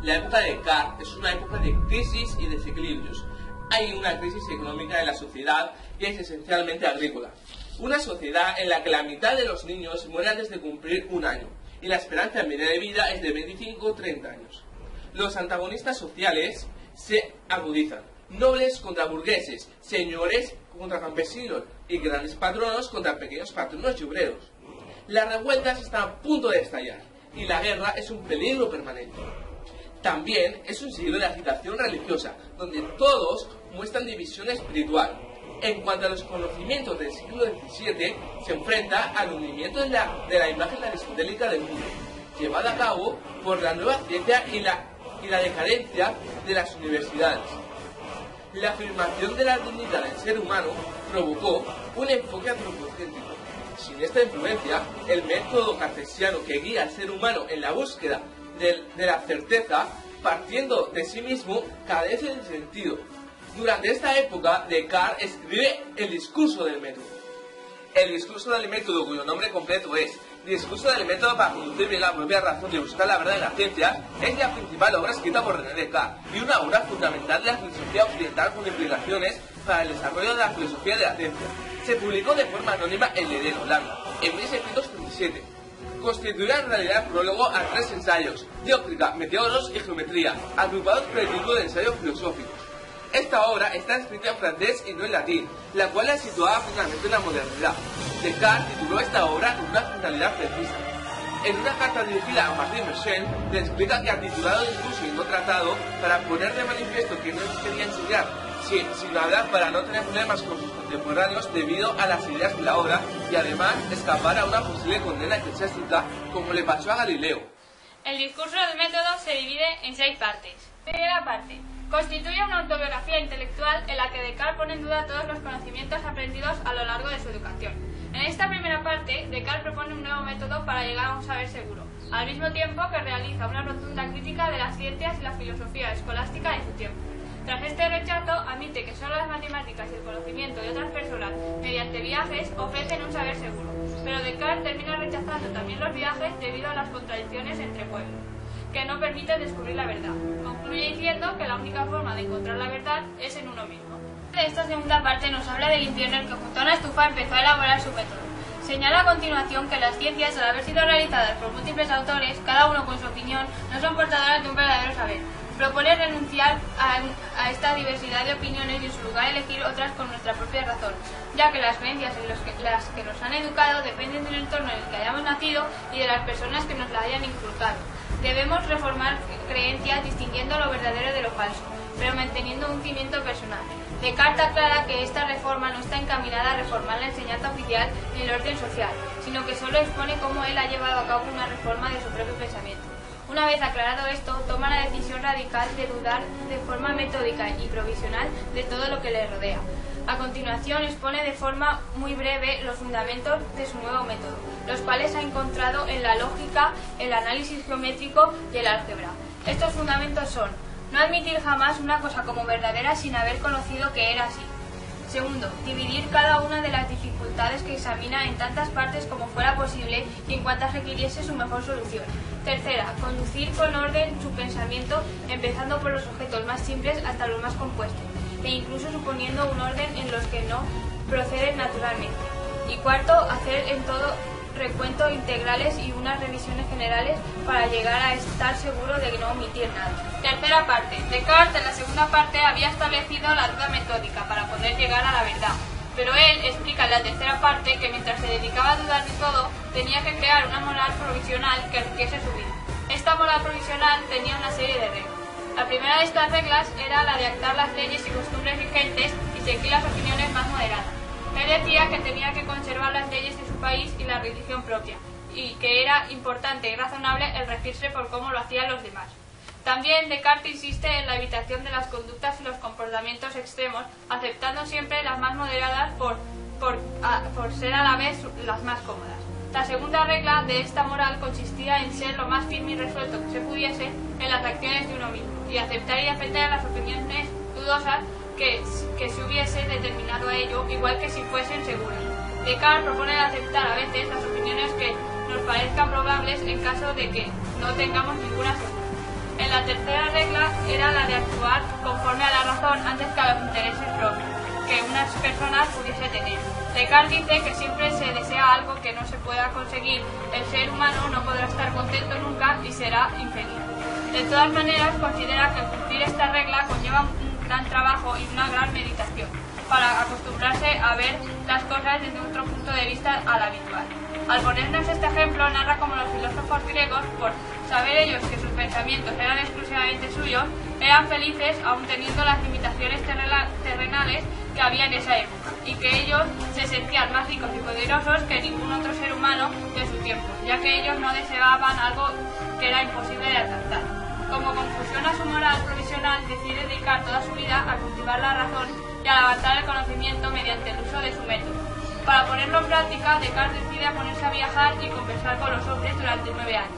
La época de Descartes es una época de crisis y desequilibrios. Hay una crisis económica en la sociedad que es esencialmente agrícola. Una sociedad en la que la mitad de los niños muere antes de cumplir un año y la esperanza media de vida es de 25 o 30 años. Los antagonistas sociales se agudizan. Nobles contra burgueses, señores contra campesinos y grandes patronos contra pequeños patronos y obreros. Las revueltas están a punto de estallar y la guerra es un peligro permanente. También es un siglo de agitación religiosa, donde todos muestran división espiritual. En cuanto a los conocimientos del siglo XVII, se enfrenta al hundimiento de la imagen aristotélica del mundo, llevada a cabo por la nueva ciencia y la decadencia de las universidades. La afirmación de la dignidad del ser humano provocó un enfoque antropocéntrico. Sin esta influencia, el método cartesiano que guía al ser humano en la búsqueda de la certeza, partiendo de sí mismo, carece de sentido. Durante esta época, Descartes escribe el discurso del método. El discurso del método, cuyo nombre completo es Discurso del método para conducir bien la propia razón y buscar la verdad en la ciencia, es la principal obra escrita por René Descartes y una obra fundamental de la filosofía occidental con implicaciones para el desarrollo de la filosofía de la ciencia. Se publicó de forma anónima en Leiden, Holanda, en 1637. Constituirá en realidad el prólogo a 3 ensayos, Diócritica, Meteoros y Geometría, agrupados por el título de ensayos filosóficos. Esta obra está escrita en francés y no en latín, la cual la situaba finalmente en la modernidad. Descartes tituló esta obra con una finalidad precisa. En una carta dirigida a Martin Mersenne, le explica que ha titulado el discurso y no tratado para poner de manifiesto que no quería enseñar, sino hablar para no tener problemas con sus contemporáneos debido a las ideas de la obra y además escapar a una posible condena eclesiástica como le pasó a Galileo. El discurso del método se divide en 6 partes. Primera parte. Constituye una autobiografía intelectual en la que Descartes pone en duda todos los conocimientos aprendidos a lo largo de su educación. En esta primera parte, Descartes propone un nuevo método para llegar a un saber seguro, al mismo tiempo que realiza una rotunda crítica de las ciencias y la filosofía escolástica de su tiempo. Tras este rechazo, admite que solo las matemáticas y el conocimiento de otras personas, mediante viajes, ofrecen un saber seguro. Pero Descartes termina rechazando también los viajes debido a las contradicciones entre pueblos, que no permiten descubrir la verdad. Concluye diciendo que la única forma de encontrar la verdad es en uno mismo. De esta segunda parte nos habla del infierno en el que junto a una estufa empezó a elaborar su método. Señala a continuación que las ciencias, al haber sido realizadas por múltiples autores, cada uno con su opinión, no son portadoras de un verdadero saber. Propone renunciar a esta diversidad de opiniones y en su lugar elegir otras con nuestra propia razón, ya que las creencias en las que nos han educado dependen del entorno en el que hayamos nacido y de las personas que nos la hayan inculcado. Debemos reformar creencias distinguiendo lo verdadero de lo falso, pero manteniendo un cimiento personal. Descartes aclara que esta reforma no está encaminada a reformar la enseñanza oficial ni el orden social, sino que solo expone cómo él ha llevado a cabo una reforma de su propio pensamiento. Una vez aclarado esto, toma la decisión radical de dudar de forma metódica y provisional de todo lo que le rodea. A continuación expone de forma muy breve los fundamentos de su nuevo método. los cuales ha encontrado en la lógica, el análisis geométrico y el álgebra. Estos fundamentos son: no admitir jamás una cosa como verdadera sin haber conocido que era así. Segundo, dividir cada una de las dificultades que examina en tantas partes como fuera posible y en cuantas requiriese su mejor solución. Tercera, conducir con orden su pensamiento, empezando por los objetos más simples hasta los más compuestos, e incluso suponiendo un orden en los que no proceden naturalmente. Y cuarto, hacer en todo recuento integrales y unas revisiones generales para llegar a estar seguro de no omitir nada. Tercera parte. Descartes, en la segunda parte, había establecido la duda metódica para poder llegar a la verdad. Pero él explica en la tercera parte que mientras se dedicaba a dudar de todo, tenía que crear una moral provisional que rigiese su vida. Esta moral provisional tenía una serie de reglas. La primera de estas reglas era la de actar las leyes y costumbres vigentes y seguir las opiniones más moderadas. Él decía que tenía que conservar las leyes de su país y la religión propia, y que era importante y razonable el regirse por cómo lo hacían los demás. También Descartes insiste en la evitación de las conductas y los comportamientos extremos, aceptando siempre las más moderadas por ser a la vez las más cómodas. La segunda regla de esta moral consistía en ser lo más firme y resuelto que se pudiese en las acciones de uno mismo, y aceptar y defender las opiniones dudosas que se hubiese determinado a ello, igual que si fuesen seguras. Descartes propone aceptar a veces las opiniones que nos parezcan probables en caso de que no tengamos ninguna segura. En la tercera regla era la de actuar conforme a la razón antes que a los intereses propios que unas personas pudiese tener. Descartes dice que siempre se desea algo que no se pueda conseguir, el ser humano no podrá estar contento nunca y será infeliz. De todas maneras, considera que cumplir esta regla conlleva un gran trabajo y una gran meditación, para acostumbrarse a ver las cosas desde otro punto de vista al habitual. Al ponernos este ejemplo, narra cómo los filósofos griegos, por saber ellos que sus pensamientos eran exclusivamente suyos, eran felices aun teniendo las limitaciones terrenales que había en esa época, y que ellos se sentían más ricos y poderosos que ningún otro ser humano de su tiempo, ya que ellos no deseaban algo que era imposible de alcanzar. Como conclusión a su moral provisional, decide dedicar toda su vida a cultivar la razón y a avanzar el conocimiento mediante el uso de su método. Para ponerlo en práctica, Descartes decide ponerse a viajar y conversar con los hombres durante 9 años.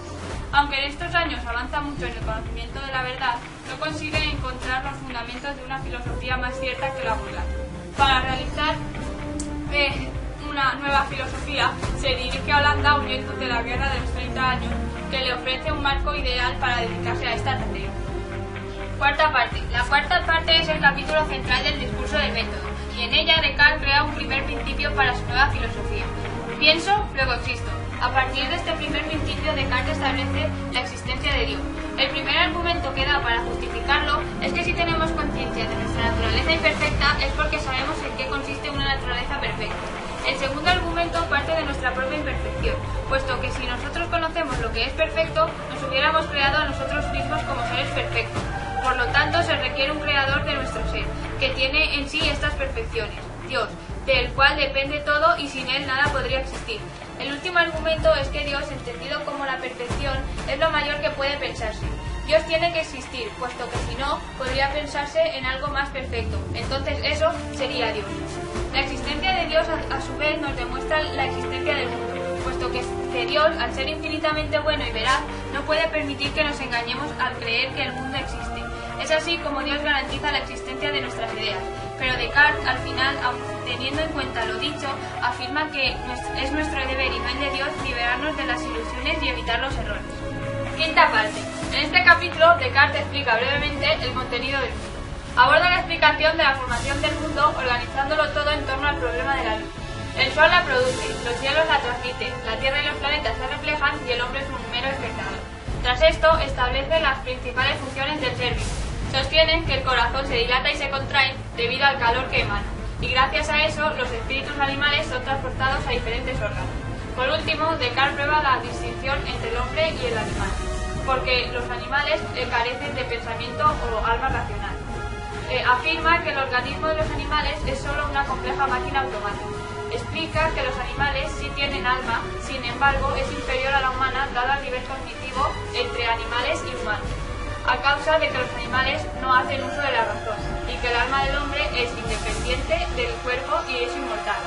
Aunque en estos años avanza mucho en el conocimiento de la verdad, no consigue encontrar los fundamentos de una filosofía más cierta que la vulgar. Para realizar una nueva filosofía, se dirige a Holanda huyendo de la guerra de los 30 años, que le ofrece un marco ideal para dedicarse a esta tarea. Cuarta parte. La cuarta parte es el capítulo central del discurso del método, y en ella Descartes crea un primer principio para su nueva filosofía. Pienso, luego existo. A partir de este primer principio, Descartes establece la existencia de Dios. El primer argumento que da para justificarlo es que si tenemos conciencia de nuestra naturaleza imperfecta es porque sabemos en qué consiste una naturaleza perfecta. El segundo argumento parte de nuestra propia imperfección, puesto que si nosotros conocemos lo que es perfecto, nos hubiéramos creado a nosotros mismos como seres perfectos. Por lo tanto, se requiere un creador de nuestro ser, que tiene en sí estas perfecciones, Dios, del cual depende todo y sin él nada podría existir. El último argumento es que Dios, entendido como la perfección, es lo mayor que puede pensarse. Dios tiene que existir, puesto que si no, podría pensarse en algo más perfecto. Entonces eso sería Dios. La existencia de Dios, a su vez, nos demuestra la existencia del mundo, puesto que Dios, al ser infinitamente bueno y veraz, no puede permitir que nos engañemos al creer que el mundo existe. Es así como Dios garantiza la existencia de nuestras ideas. Pero Descartes, al final, aun teniendo en cuenta lo dicho, afirma que es nuestro deber y no el de Dios liberarnos de las ilusiones y evitar los errores. Quinta parte. En este capítulo, Descartes explica brevemente el contenido del mundo. Aborda la explicación de la formación del mundo, organizándolo todo en torno al problema de la luz. El sol la produce, los cielos la transmiten, la tierra y los planetas se reflejan y el hombre es un mero espectador. Tras esto, establece las principales funciones del ser vivo. Sostienen que el corazón se dilata y se contrae debido al calor que emana, y gracias a eso los espíritus animales son transportados a diferentes órganos. Por último, Descartes prueba la distinción entre el hombre y el animal, porque los animales carecen de pensamiento o alma racional. Afirma que el organismo de los animales es solo una compleja máquina automática. Explica que los animales sí tienen alma, sin embargo es inferior a la humana dado el nivel cognitivo entre animales y humanos, a causa de que los animales no hacen uso de la razón y que el alma del hombre es independiente del cuerpo y es inmortal.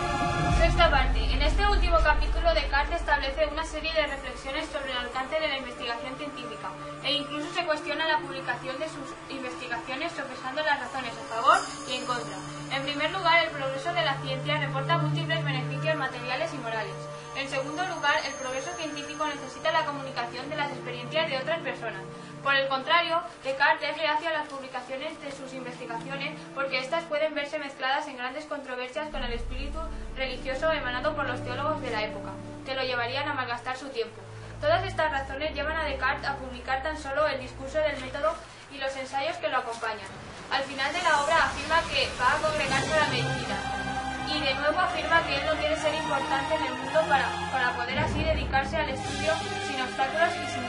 Sexta parte. En este último capítulo, Descartes establece una serie de reflexiones sobre el alcance de la investigación científica e incluso se cuestiona la publicación de sus investigaciones sopesando las razones a favor y en contra. En primer lugar, el progreso de la ciencia reporta múltiples beneficios materiales y morales. En segundo lugar, el progreso científico necesita la comunicación de las experiencias de otras personas. Por el contrario, Descartes es reacio a las publicaciones de sus investigaciones porque éstas pueden verse mezcladas en grandes controversias con el espíritu religioso emanado por los teólogos de la época, que lo llevarían a malgastar su tiempo. Todas estas razones llevan a Descartes a publicar tan solo el discurso del método y los ensayos que lo acompañan. Al final de la obra afirma que va a congregarse a la medicina y de nuevo afirma que él no quiere ser importante en el mundo para poder así dedicarse al estudio sin obstáculos y sin